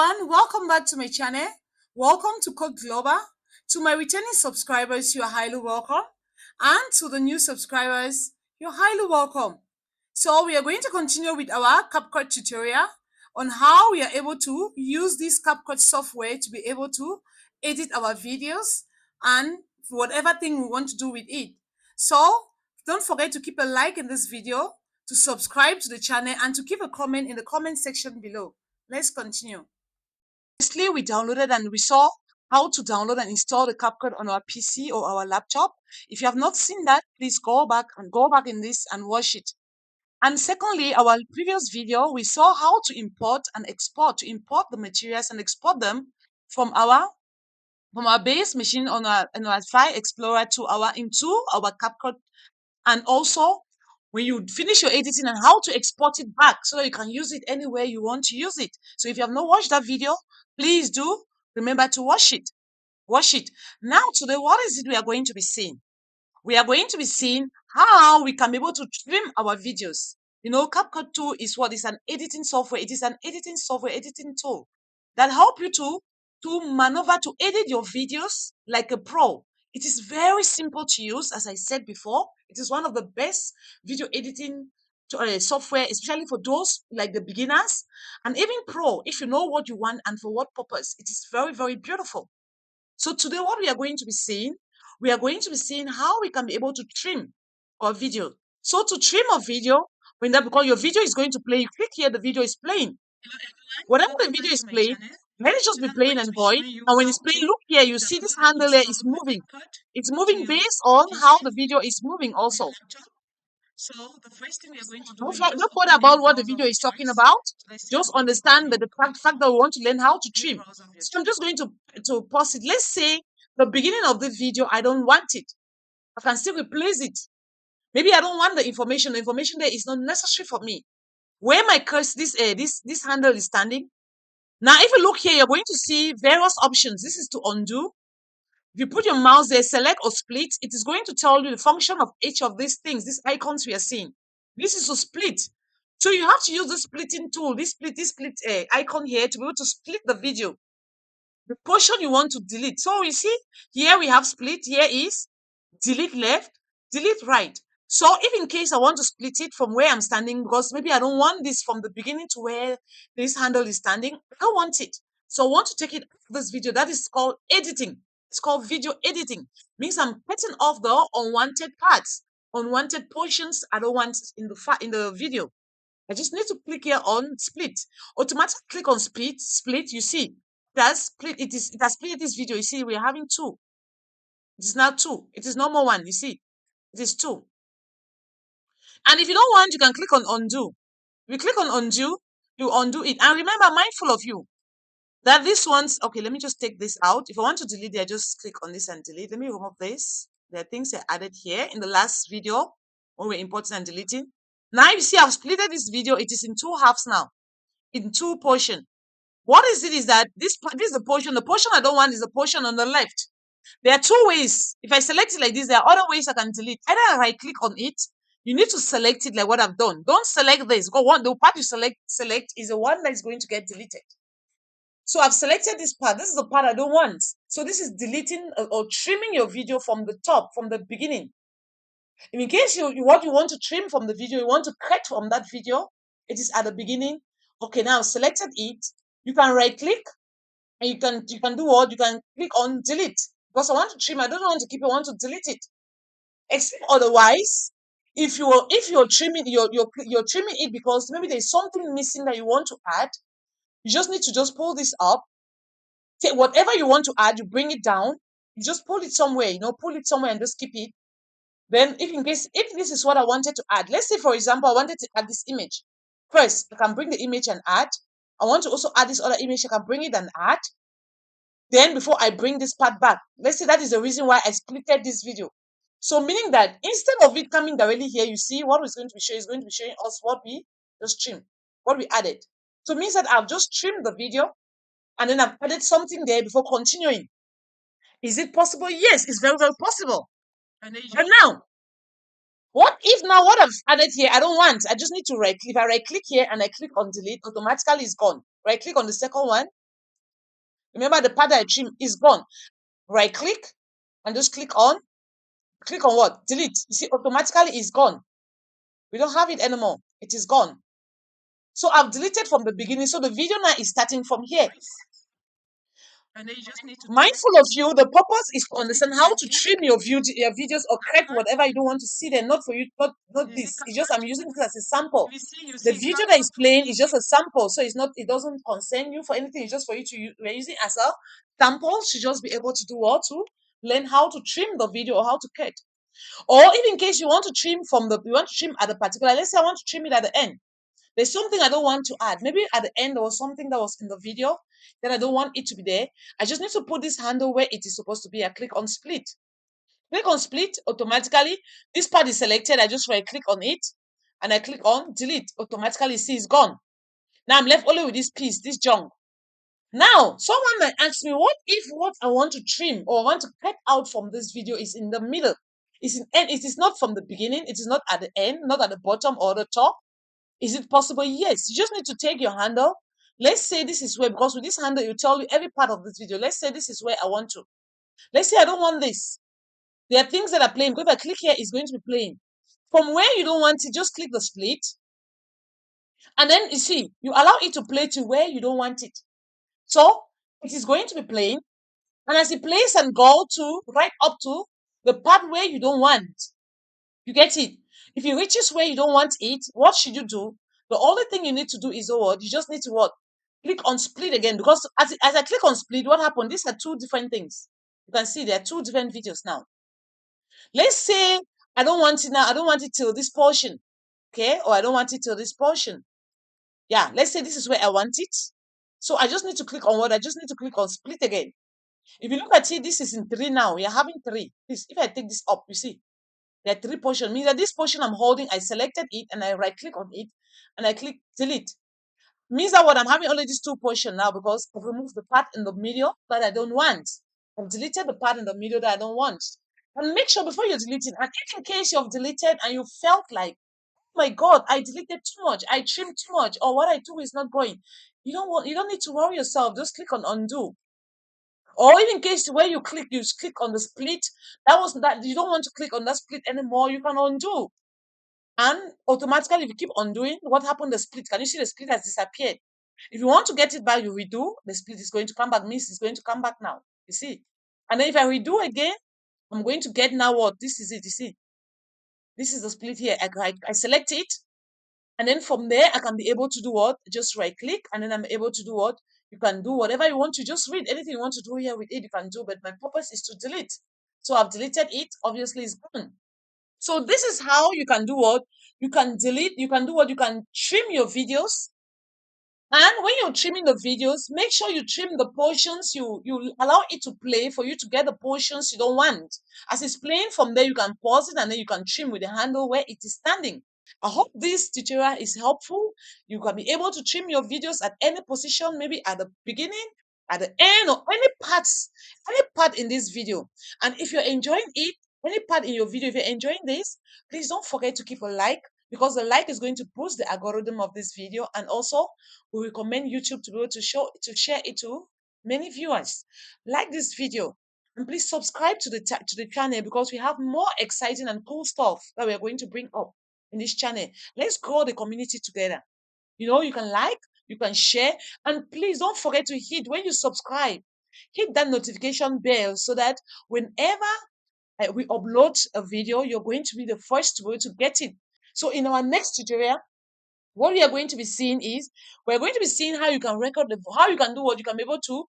everyone, welcome back to my channel. Welcome to Code Global. To my returning subscribers, you are highly welcome. And to the new subscribers, you're highly welcome. So we are going to continue with our CapCut tutorial on how we are able to use this CapCut software to be able to edit our videos and whatever thing we want to do with it. So don't forget to keep a like in this video, to subscribe to the channel, and to keep a comment in the comment section below. Let's continue. Firstly, we downloaded and we saw how to download and install the CapCut on our PC or our laptop. If you have not seen that, please go back in this and watch it. And secondly, our previous video, we saw how to import and export, to import the materials and export them from our base machine on our File Explorer into our CapCut, and also when you finish your editing and how to export it back so that you can use it anywhere you want to use it. So if you have not watched that video, please do remember to watch it. Now today, what is it we are going to be seeing? We are going to be seeing how we can be able to trim our videos. You know, CapCut tool is what is an editing software. It is an editing software, editing tool that help you to maneuver, to edit your videos like a pro. It is very simple to use, as I said before. It is one of the best video editing software, especially for those like the beginners and even pro, if you know what you want and for what purpose. It is very, very beautiful. So today, what we are going to be seeing, how we can be able to trim our video. So to trim a video, because your video is going to play, you click here, the video is playing. Whatever the video is playing, let it just be playing and going. And when it's playing, look here, you see this handle here is moving. It's moving based on how the video is moving also. So the first thing we are going to do don't bother about what the video is talking about. Just understand the fact that we want to learn how to trim. So I'm just going to pause it. Let's say the beginning of the video, I don't want it. I can still replace it. Maybe I don't want the information. The information there is not necessary for me. Where my cursor, this handle is standing. Now, if you look here, you're going to see various options. This is to undo. If you put your mouse there, select or split, it is going to tell you the function of each of these things, these icons we are seeing. This is to split. So you have to use the splitting tool, this split icon here, to be able to split the video. The portion you want to delete. So you see, here we have split. Here is delete left, delete right. So if in case I want to split it from where I'm standing, because maybe I don't want this from the beginning to where this handle is standing, I don't want it. So I want to take it out of this video. That is called editing. It's called video editing. Means I'm cutting off the unwanted parts, unwanted portions I don't want in the video. I just need to click here on split. Automatically click on split. You see, that's split. It has split this video. You see, we're having two. It is now two. It is no more one. You see, it is two. And if you don't want, you can click on undo. If you click on undo, you undo it. And remember, mindful of you, that this one's, okay, let me just take this out. If I want to delete it, I just click on this and delete. Let me remove this. There are things I added here in the last video when we're importing and deleting. Now you see I've splitted this video. It is in two halves now, in two portions. What is it is that this is the portion. The portion I don't want is the portion on the left. There are two ways. If I select it like this, there are other ways I can delete. Either I right click on it. You need to select it like what I've done. Don't select this. The part you select is the one that is going to get deleted. So I've selected this part. This is the part I don't want. So this is deleting or trimming your video from the top, from the beginning. In case what you want to trim from the video, you want to cut from that video, it is at the beginning. Okay, now selected it. You can right click and you can do what? You can click on delete. Because I want to trim, I don't want to keep it, I want to delete it. Except otherwise, if you're trimming you're trimming it because maybe there's something missing that you want to add, you just need to just pull this up. Take whatever you want to add, you bring it down, you just pull it somewhere, pull it somewhere and just keep it. Then if this is what I wanted to add, let's say for example, I wanted to add this image. First, I can bring the image and add. I want to also add this other image, I can bring it and add. Then before I bring this part back, let's say that is the reason why I splitted this video. So meaning that instead of it coming directly here, you see what it's going to be showing is going to be showing us what we just trimmed, what we added. So it means that I've just trimmed the video and then I've added something there before continuing. Is it possible? Yes, it's very, very possible. And now, what if now what I've added here, I don't want, I just need to right click. If I right click here and I click on delete, automatically it's gone. Right click on the second one, Remember the part that I trim is gone. Right click and just click on what? Delete. You see, automatically it's gone. We don't have it anymore. It is gone. So I've deleted from the beginning. So the video now is starting from here. And then you just need to Mindful of you, the purpose is to click understand here how to again. trim your videos or correct CapCut. whatever you don't want to see there. Not for you, not You see this. It's just I'm CapCut. using this as a sample. You The see video that CapCut is playing is just PC. a sample, so it doesn't concern you for anything. It's just for you to use. We're using as a sample to just be able to do what to learn how to trim the video or how to cut. Or even in case you want to trim you want to trim at a particular, let's say I want to trim it at the end. There's something I don't want to add. Maybe at the end there was something that was in the video that I don't want it to be there. I just need to put this handle where it is supposed to be. I click on split. Click on split automatically. This part is selected. I just right click on it and I click on delete. Automatically see it's gone. Now I'm left only with this piece, this junk. Now, someone might ask me, what if what I want to trim or want to cut out from this video is in the middle? It's in end. It is not from the beginning. It is not at the end, not at the bottom or the top. Is it possible? Yes. You just need to take your handle. Let's say this is where, because with this handle, you tell you every part of this video. Let's say this is where I want to. Let's say I don't want this. There are things that are playing. Because if I click here, it's going to be playing. From where you don't want it, just click the split. And then you see, you allow it to play to where you don't want it. So it is going to be playing. And as it plays and go to right up to the part where you don't want, you get it. If it reaches where you don't want it, what should you do? The only thing you need to do is what? You just need to what? Click on split again. Because as I click on split, what happened? These are two different things. You can see there are two different videos now. Let's say I don't want it now. I don't want it till this portion. Okay? Or I don't want it till this portion. Yeah, let's say this is where I want it. So I just need to click on what? I just need to click on split again. If you look at it, this is in 3 now. We are having 3. This, if I take this up, you see, there are 3 portions. Means that this portion I'm holding, I selected it and I right click on it and I click delete. Means that what I'm having only these 2 portions now because I've removed the part in the middle that I don't want. I've deleted the part in the middle that I don't want. And make sure before you're deleting, and if in case you've deleted and you felt like, oh my God, I deleted too much, I trimmed too much, or what I do is not going. You don't need to worry yourself. Just click on undo. Or even in case where you click on the split, that you don't want to click on that split anymore, you can undo. And automatically, if you keep undoing, what happened? The split, can you see the split has disappeared? If you want to get it back, you redo, the split is going to come back, means it's going to come back now. You see? And then if I redo again, I'm going to get now what? This is it, you see? This is the split here. I select it, and then from there, I can be able to do what? Just right click, and then I'm able to do what? You can do whatever you want to. Just read anything you want to do here with it, you can do. But my purpose is to delete. So I've deleted it. Obviously, it's gone. So this is how you can do what? You can delete. You can do what? You can trim your videos. And when you're trimming the videos, make sure you trim the portions. You allow it to play for you to get the portions you don't want. As it's playing from there, you can pause it and then you can trim with the handle where it is standing. I hope this tutorial is helpful. You can be able to trim your videos at any position, maybe at the beginning, at the end, or any part in this video. And if you're enjoying it, any part in your video, if you're enjoying this, please don't forget to keep a like because the like is going to boost the algorithm of this video. And also, we recommend YouTube to be able to share it to many viewers. Like this video. And please subscribe to the channel because we have more exciting and cool stuff that we are going to bring up in this channel. Let's grow the community together. You can like, you can share, and please don't forget to hit when you subscribe, hit that notification bell so that whenever we upload a video, you're going to be the first to be able to get it. So in our next tutorial, what we are going to be seeing is we're going to be seeing how you can how you can do what you can be able to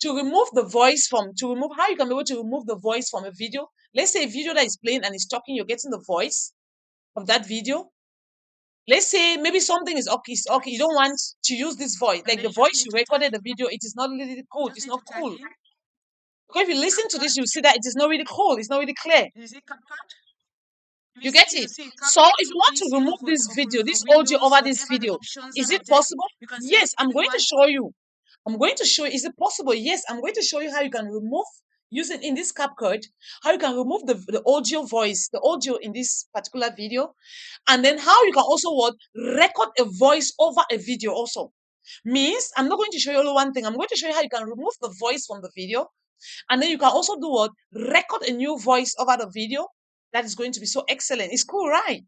remove the voice from to remove how you can be able to remove the voice from a video. Let's say a video that is playing and is talking, you're getting the voice of that video. Let's say maybe something is okay, you don't want to use this voice, And like then the you just voice need you to tag. recorded the video, it is not really good, it's Just need not to tag cool. in. Because if you listen to this, CapCut. you see that it is not really cool, it's not really clear. You see CapCut. You get You it? see So CapCut if you want to PC remove this video, for this audio Windows, over this whatever the video, options is that it are there. possible? You can Yes, select I'm going to anyone. show you. I'm going to show you. Is it possible? Yes, I'm going to show you how you can remove using in this CapCut, how you can remove the audio voice, the audio in this particular video, and then how you can also what record a voice over a video also. Means I'm not going to show you only one thing. I'm going to show you how you can remove the voice from the video. And then you can also do what? Record a new voice over the video. That is going to be so excellent. It's cool, right?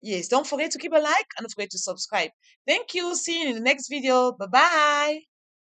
Yes, don't forget to keep a like and don't forget to subscribe. Thank you. See you in the next video. Bye-bye.